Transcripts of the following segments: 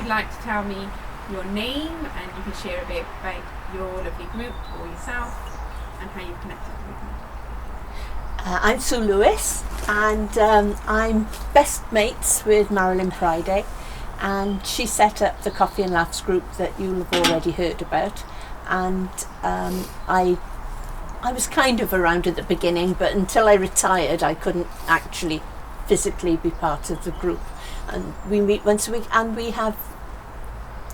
you like to tell me your name, and you can share a bit about your lovely group or yourself and how you connected with them. I'm Sue Lewis, and I'm best mates with Marilyn Friday, and she set up the Coffee and Laughs group that you'll have already heard about. And I was kind of around at the beginning, but until I retired I couldn't actually physically be part of the group. And we meet once a week, and we have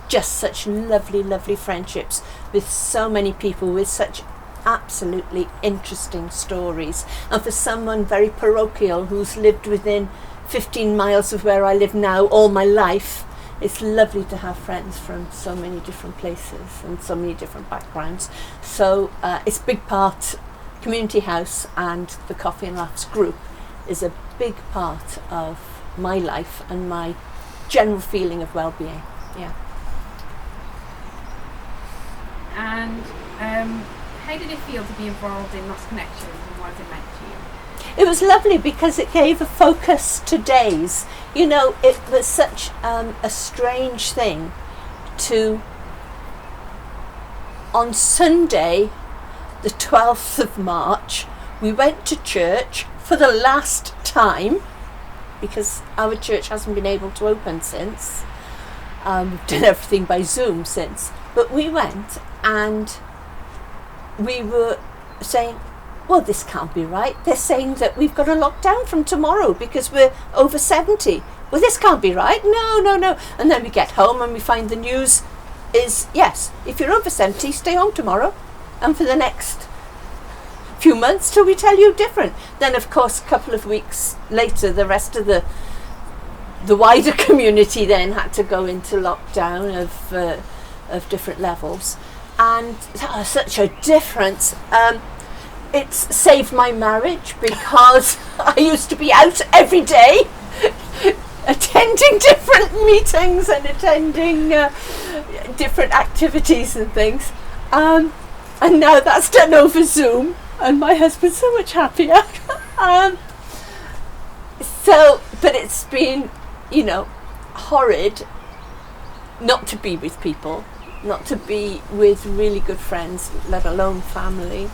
just such lovely friendships with so many people with such absolutely interesting stories. And for someone very parochial who's lived within 15 miles of where I live now all my life, it's lovely to have friends from so many different places and so many different backgrounds. So it's a big part. Community House and the Coffee and Laughs group is a big part of my life and my general feeling of well-being. Yeah. And how did it feel to be involved in Lost Connections, and what has it meant to you? It was lovely because it gave a focus to days. You know, it was such a strange thing to, on Sunday, the 12th of March, we went to church for the last time, because our church hasn't been able to open since. We've done everything by Zoom since. But we went, and we were saying, well, this can't be right. They're saying that we've got a lockdown from tomorrow because we're over 70. Well, this can't be right. No. And then we get home and we find the news is, yes, if you're over 70, stay home tomorrow. And for the next few months till we tell you different. Then, of course, a couple of weeks later, the rest of the wider community then had to go into lockdown of different levels. And that was such a difference. It's saved my marriage because I used to be out every day attending different meetings and attending different activities and things. And now that's done over Zoom, and my husband's so much happier. But it's been, you know, horrid not to be with people, not to be with really good friends, let alone family.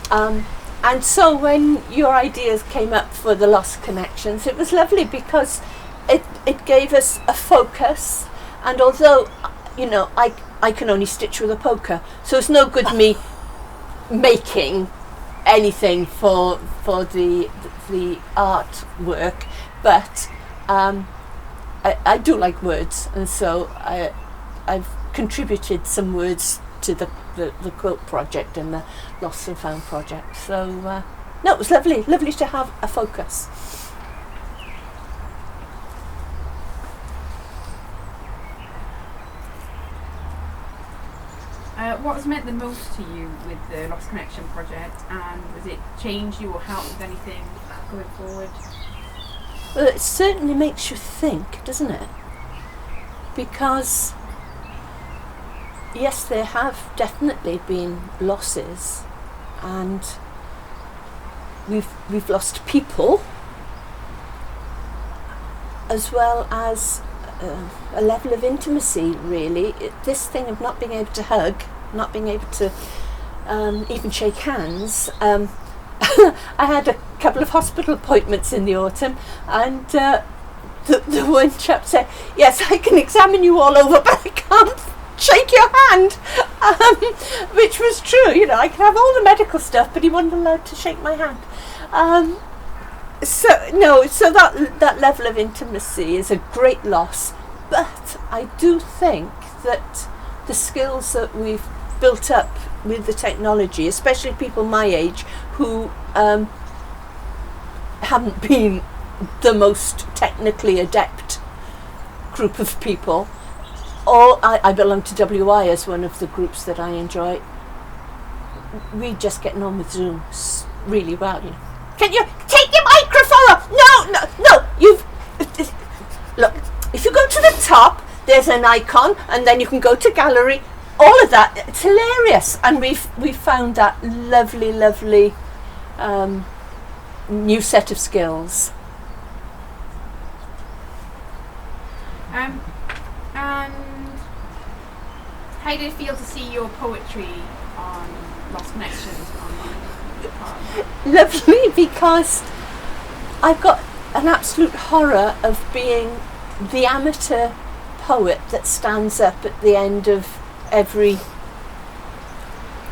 And so when your ideas came up for the Lost Connections, it was lovely because it gave us a focus. And although, you know, I can only stitch with a poker, so it's no good me making anything for the artwork, but I do like words, and so I've contributed some words to the quilt project and the Lost and Found project. So no, it was lovely to have a focus. What has meant the most to you with the Lost Connection project, and has it changed you or helped with anything going forward? Well, it certainly makes you think, doesn't it? Because yes, there have definitely been losses, and we've lost people, as well as a level of intimacy, really. This thing of not being able to hug, not being able to even shake hands. I had a couple of hospital appointments in the autumn, and the one chap said, yes, I can examine you all over, but I can't shake your hand, which was true. You know, I could have all the medical stuff, but he wasn't allowed to shake my hand. So that level of intimacy is a great loss, but I do think that the skills that we've built up with the technology, especially people my age who haven't been the most technically adept group of people, or I belong to WI as one of the groups that I enjoy. We just getting on with Zoom really well, you know. Can you take your microphone off? No. Look, if you go to the top, there's an icon, and then you can go to gallery. All of that, it's hilarious, and we've found that lovely new set of skills. And How did it feel to see your poetry on Lost Connections online? Lovely, because I've got an absolute horror of being the amateur poet that stands up at the end of every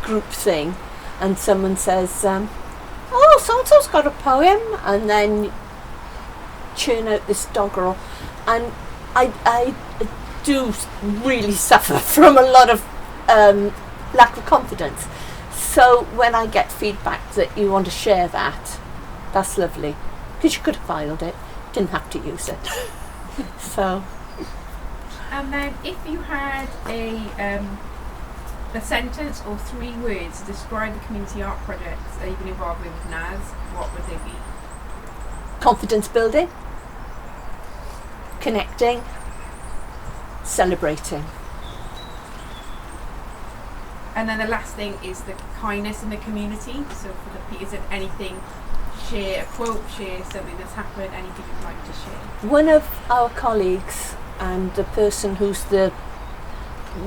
group thing and someone says, oh, so-and-so's got a poem, and then churn out this doggerel. And I do really suffer from a lot of lack of confidence. So when I get feedback that you want to share that, that's lovely. Because you could have filed it, didn't have to use it. So. And then if you had a sentence or 3 words to describe the community art projects that you've been involved with NAS, what would they be? Confidence building, connecting, celebrating. And then the last thing is the kindness in the community. So for the is it anything, share a quote, share something that's happened, anything you'd like to share? One of our colleagues and the person who's the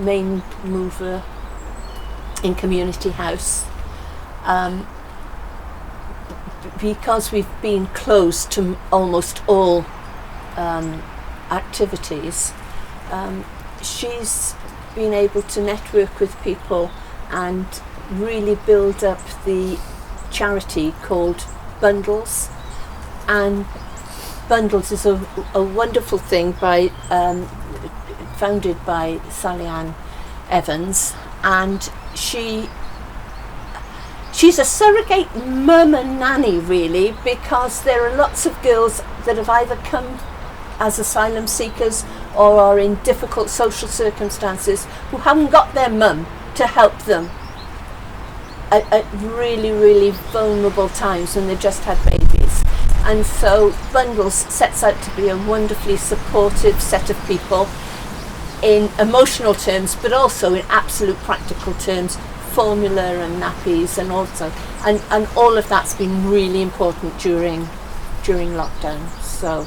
main mover in Community House, because we've been closed to almost all activities, she's been able to network with people and really build up the charity called Bundles. And Bundles is a wonderful thing by founded by Sally Ann Evans, and she's a surrogate mum and nanny, really, because there are lots of girls that have either come as asylum seekers or are in difficult social circumstances who haven't got their mum to help them at really, really vulnerable times when they've just had babies. And so Bundles sets out to be a wonderfully supportive set of people in emotional terms, but also in absolute practical terms, formula and nappies and also, and all of that's been really important during lockdown. So